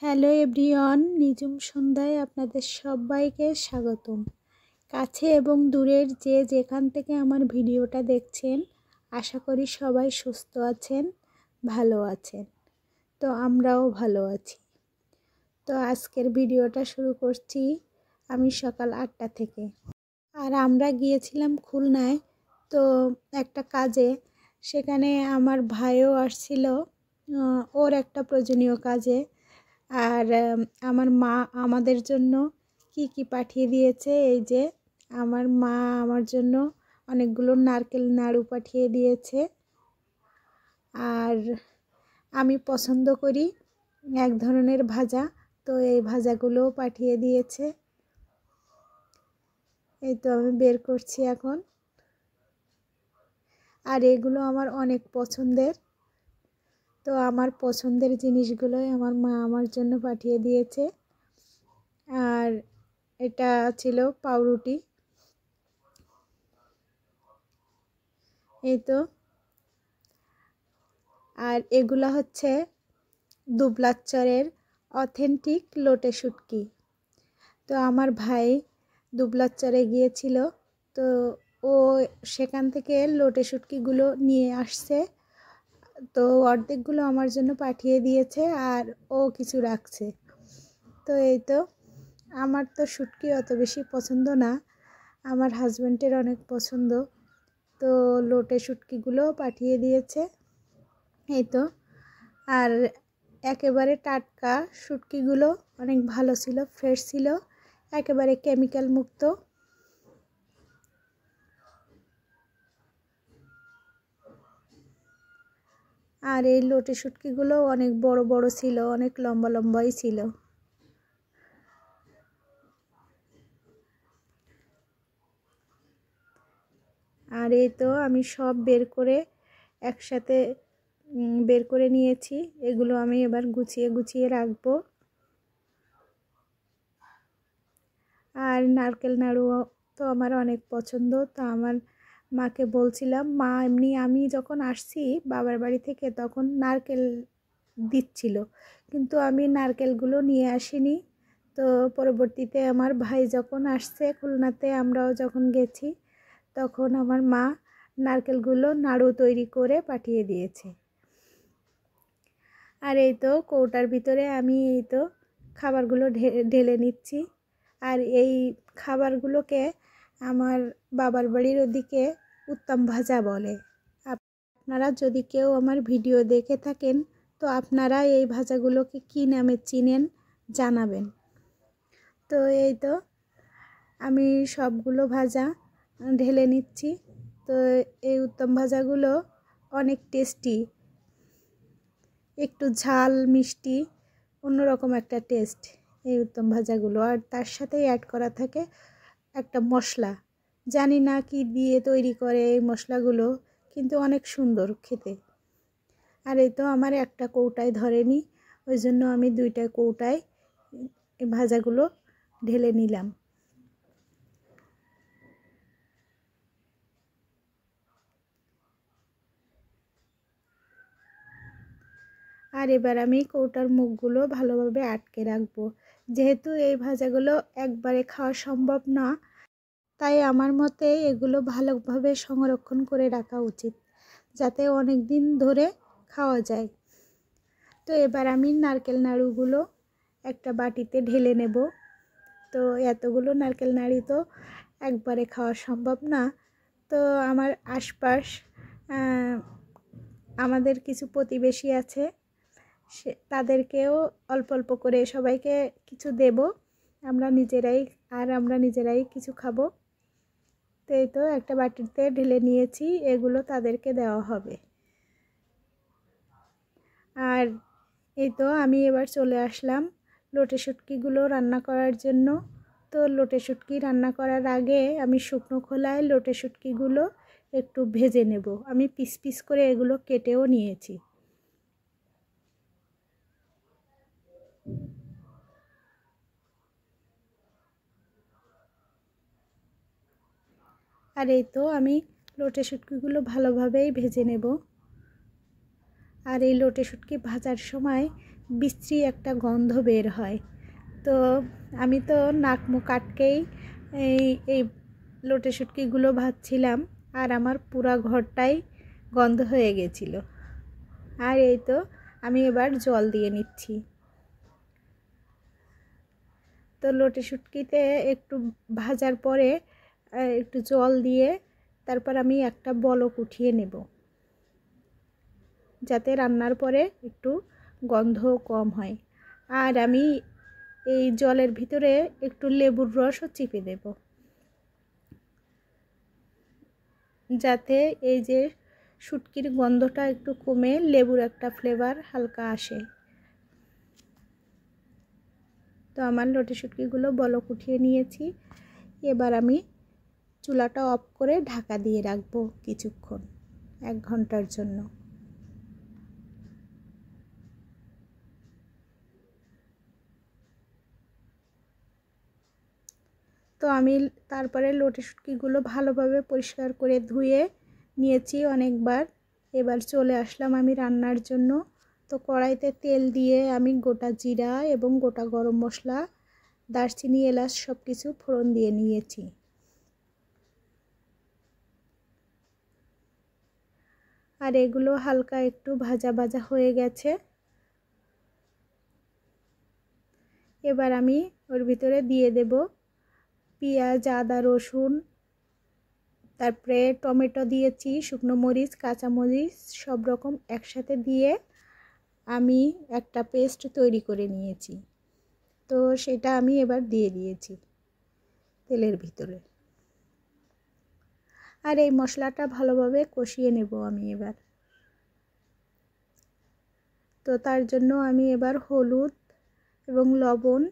Hello everyone, Nijum সন্ধ্যায় আপনাদের সবাইকে স্বাগতম। কাছে এবং দূরের যে যেখান থেকে আমার ভিডিওটা দেখছেন, আশা করি সবাই সুস্থ আছেন, ভালো আছেন। তো আমরাও ভালো আছি। তো আজকের ভিডিওটা শুরু করছি আমি সকাল 8টা থেকে। আর আমরা গিয়েছিলাম খুলনায়, তো একটা কাজে। সেখানে আমার ভাইও আসছিল ওর একটা প্রয়োজনীয় কাজে। আর আমার মা আমাদের জন্য কি পাঠিয়ে দিয়েছে, এই যে আমার মা আমার জন্য অনেকগুলো নারকেল নাড়ু পাঠিয়ে দিয়েছে। আর আমি পছন্দ করি এক ধরনের ভাজা, তো এই ভাজাগুলোও পাঠিয়ে দিয়েছে। এই তো আমি বের করছি এখন। আর এগুলো আমার অনেক পছন্দের, তো আমার পছন্দের জিনিসগুলোই আমার মা আমার জন্য পাঠিয়ে দিয়েছে। আর এটা ছিল পাউরুটি। এই তো। আর এগুলো হচ্ছে দুবলাচরের অথেন্টিক লোটে শুটকি। তো আমার ভাই দুবলাচরে গিয়েছিল, তো ও সেখান থেকে লোটে শুটকিগুলো নিয়ে আসছে। তো অর্ধেকগুলো আমার জন্য পাঠিয়ে দিয়েছে, আর ও কিছু রাখছে। তো এই তো, আমার তো শুটকি অত বেশি পছন্দ না, আমার হাজব্যান্ডের অনেক পছন্দ। তো লোটে শুটকিগুলো পাঠিয়ে দিয়েছে। এই তো। আর একেবারে টাটকা শুটকিগুলো অনেক ভালো ছিল, ফ্রেশ ছিল, একেবারে কেমিক্যাল মুক্ত। আর এই লোটে শুটকিগুলো অনেক বড় বড় ছিল, অনেক লম্বা লম্বাই ছিল। আর এই তো আমি সব বের করে একসাথে বের করে নিয়েছি। এগুলো আমি এবার গুছিয়ে গুছিয়ে রাখবো। আর নারকেল নাড়ু তো আমার অনেক পছন্দ। তো আমার মাকে বলছিলাম, মা এমনি আমি যখন আসছি বাবার বাড়ি থেকে তখন নারকেল দিচ্ছিল, কিন্তু আমি নারকেলগুলো নিয়ে আসিনি। তো পরবর্তীতে আমার ভাই যখন আসছে খুলনাতে, আমরাও যখন গেছি, তখন আমার মা নারকেলগুলো নাড়ু তৈরি করে পাঠিয়ে দিয়েছে। আর এই তো কৌটার ভিতরে আমি এই তো খাবারগুলো ঢেলে নিচ্ছি। আর এই খাবারগুলোকে আমার বাবার বাড়ির ওদিকে উত্তম ভাজা বলে। আপনারা যদি কেউ আমার ভিডিও দেখে থাকেন, তো আপনারা এই ভাজাগুলোকে কী নামে চিনেন জানাবেন। তো এই তো আমি সবগুলো ভাজা ঢেলে নিচ্ছি। তো এই উত্তম ভাজাগুলো অনেক টেস্টি, একটু ঝাল মিষ্টি অন্যরকম একটা টেস্ট এই উত্তম ভাজাগুলো। আর তার সাথেই অ্যাড করা থাকে একটা মশলা, জানি না কি দিয়ে তৈরি করে এই মশলাগুলো, কিন্তু অনেক সুন্দর খেতে। আর এই তো আমার একটা কৌটায় ধরেনি, ওই জন্য আমি দুইটা কৌটায় এই ভাজাগুলো ঢেলে নিলাম। আর এবার আমি কৌটার মুখগুলো ভালোভাবে আটকে রাখবো। যেহেতু এই ভাজাগুলো একবারে খাওয়া সম্ভব না, তাই আমার মতে এগুলো ভালোভাবে সংরক্ষণ করে রাখা উচিত, যাতে অনেক দিন ধরে খাওয়া যায়। তো এবার আমি নারকেল নাড়ুগুলো একটা বাটিতে ঢেলে নেব। তো এতগুলো নারকেল নাড়ু তো একবারে খাওয়া সম্ভব না। তো আমার আশপাশ আমাদের কিছু প্রতিবেশী আছে, তাদেরকেও অল্প অল্প করে সবাইকে কিছু দেব, আমরা নিজেরাই কিছু খাবো। তো এই তো একটা বাটিতে ঢেলে নিয়েছি, এগুলো তাদেরকে দেওয়া হবে। আর এই তো আমি এবার চলে আসলাম লোটে শুটকিগুলো রান্না করার জন্য। তো লোটে শুটকি রান্না করার আগে আমি শুকনো খোলায় লোটে শুটকিগুলো একটু ভেজে নেব। আমি পিস পিস করে এগুলো কেটেও নিয়েছি। আর এই তো আমি লোটে শুটকিগুলো ভালোভাবেই ভেজে নেব। আর এই লোটে শুটকি ভাজার সময় বিশ্রী একটা গন্ধ বের হয়। তো আমি তো নাক মুখ আটকেই এই এই লোটে শুটকিগুলো ভাজছিলাম, আর আমার পুরা ঘরটাই গন্ধ হয়ে গেছিল। আর এই তো আমি এবার জল দিয়ে নিচ্ছি। তো লোটে শুটকিতে একটু ভাজার পরে একটু জল দিয়ে তারপর আমি একটা বলক উঠিয়ে নেব, যাতে রান্নার পরে একটু গন্ধ কম হয়। আর আমি এই জলের ভিতরে একটু লেবুর রসও চিপে দেব, যাতে এই যে শুটকির গন্ধটা একটু কমে লেবুর একটা ফ্লেভার হালকা আসে। তো আমার লোটে শুটকিগুলো বলক উঠিয়ে নিয়েছি। এবার আমি চুলাটা অফ করে ঢাকা দিয়ে রাখবো কিছুক্ষণ, 1 ঘন্টার জন্য। তো আমি তারপরে লোটে শুটকিগুলো ভালোভাবে পরিষ্কার করে ধুয়ে নিয়েছি অনেকবার। এবার চলে আসলাম আমি রান্নার জন্য। তো কড়াইতে তেল দিয়ে আমি গোটা জিরা এবং গোটা গরম মশলা, দারচিনি, এলাচ সব কিছু ফোড়ন দিয়ে নিয়েছি। আর এগুলো হালকা একটু ভাজা ভাজা হয়ে গেছে। এবার আমি ওর ভিতরে দিয়ে দেব পেঁয়াজ, আদা, রসুন, তারপরে টমেটো দিয়েছি, শুকনো মরিচ, কাঁচামরিচ সব রকম একসাথে দিয়ে আমি একটা পেস্ট তৈরি করে নিয়েছি। তো সেটা আমি এবার দিয়ে দিয়েছি তেলের ভিতরে। আর এই মশলাটা ভালোভাবে কষিয়ে নেব আমি এবার। তো তার জন্য আমি এবার হলুদ এবং লবণ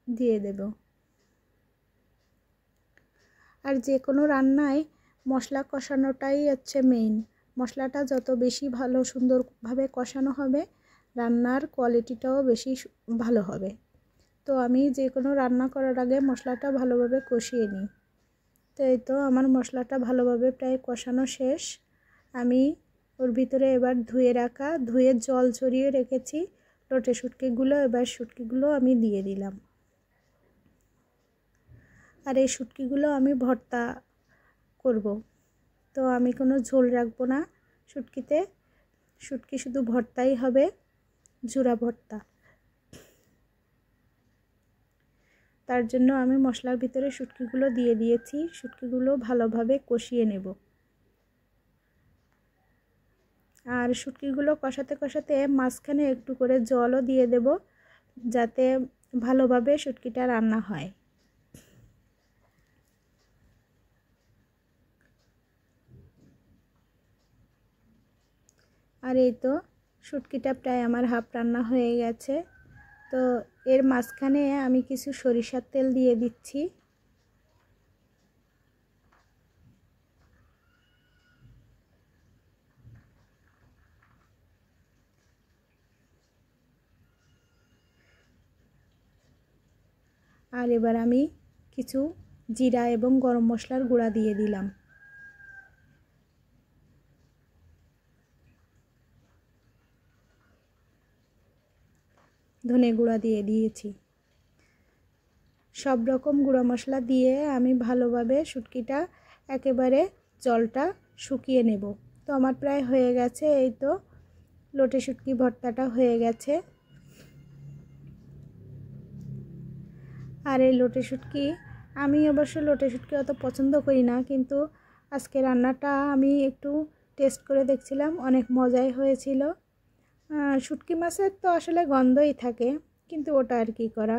দিয়ে দেব। আর যে কোনো রান্নায় মশলা কষানোটাই হচ্ছে মেইন। মশলাটা যত বেশি ভালো সুন্দরভাবে কষানো হবে, রান্নার কোয়ালিটিটাও বেশি ভালো হবে। তো আমি যে কোনো রান্না করার আগে মশলাটা ভালোভাবে কষিয়ে নিই। তো এই তো আমার মশলাটা ভালোভাবে প্রায় কষানো শেষ। আমি ওর ভিতরে এবার ধুয়ে জল ছড়িয়ে রেখেছি লোটে শুটকিগুলো, এবার শুটকিগুলো আমি দিয়ে দিলাম। আর এই শুটকিগুলো আমি ভর্তা করব। তো আমি কোনো ঝোল রাখবো না শুটকিতে, শুটকি শুধু ভর্তাই হবে, ঝুরা ভর্তা। তার জন্য আমি মশলার ভিতরে শুটকিগুলো দিয়ে দিয়েছি। শুটকিগুলো ভালোভাবে কষিয়ে নেব। আর শুটকিগুলো কষাতে কষাতে মাঝখানে একটু করে জলও দিয়ে দেব, যাতে ভালোভাবে শুটকিটা রান্না হয়। আর এই তো শুটকিটা প্রায় আমার হাফ রান্না হয়ে গেছে। তো এর মাঝখানে আমি কিছু সরিষার তেল দিয়ে দিচ্ছি। আর এবার আমি কিছু জিরা এবং গরম মশলার গুঁড়া দিয়ে দিলাম। ধনে গুঁড়া দিয়ে দিয়েছি। সব রকম গুঁড়া মশলা দিয়ে আমি ভালোভাবে শুটকিটা একেবারে জলটা শুকিয়ে নেব। তো আমার প্রায় হয়ে গেছে। এই তো লোটে শুটকি ভর্তাটা হয়ে গেছে। আর এই লোটে শুটকি, আমি অবশ্য লোটে শুটকি অত পছন্দ করি না, কিন্তু আজকে রান্নাটা আমি একটু টেস্ট করে দেখছিলাম, অনেক মজাই হয়েছিল। শুটকি মাছের তো আসলে গন্ধই থাকে, কিন্তু ওটা আর কি করা।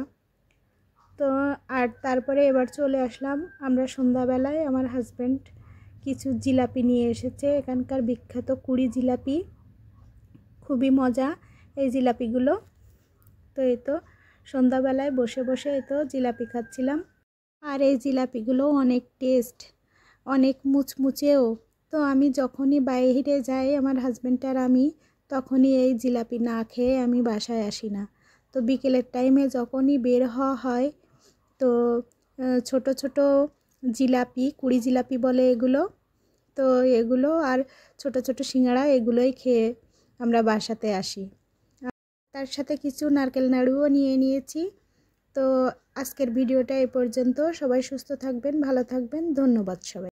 তো আর তারপরে এবার চলে আসলাম আমরা সন্ধ্যাবেলায়। আমার হাজব্যান্ড কিছু জিলাপি নিয়ে এসেছে, এখানকার বিখ্যাত কুড়ি জিলাপি, খুবই মজা এই জিলাপিগুলো। তো এই তো সন্ধ্যাবেলায় বসে বসে এই তো জিলাপি খাচ্ছিলাম। আর এই জিলাপিগুলো অনেক টেস্ট, অনেক মুচমুচেও। তো আমি যখনই বাইরে যাই, আমার হাজব্যান্ড আর আমি, তখনই এই জিলাপি না খেয়ে আমি বাসায় আসি না। তো বিকেলের টাইমে যখনই বের হওয়া হয়, তো ছোট ছোট জিলাপি, কুড়ি জিলাপি বলে এগুলো, তো এগুলো আর ছোট ছোট সিঙ্গাড়া, এগুলোই খেয়ে আমরা বাসাতে আসি। তার সাথে কিছু নারকেল নাড়ুও নিয়ে নিয়েছি। তো আজকের ভিডিওটা এ পর্যন্ত। সবাই সুস্থ থাকবেন, ভালো থাকবেন। ধন্যবাদ সবাই।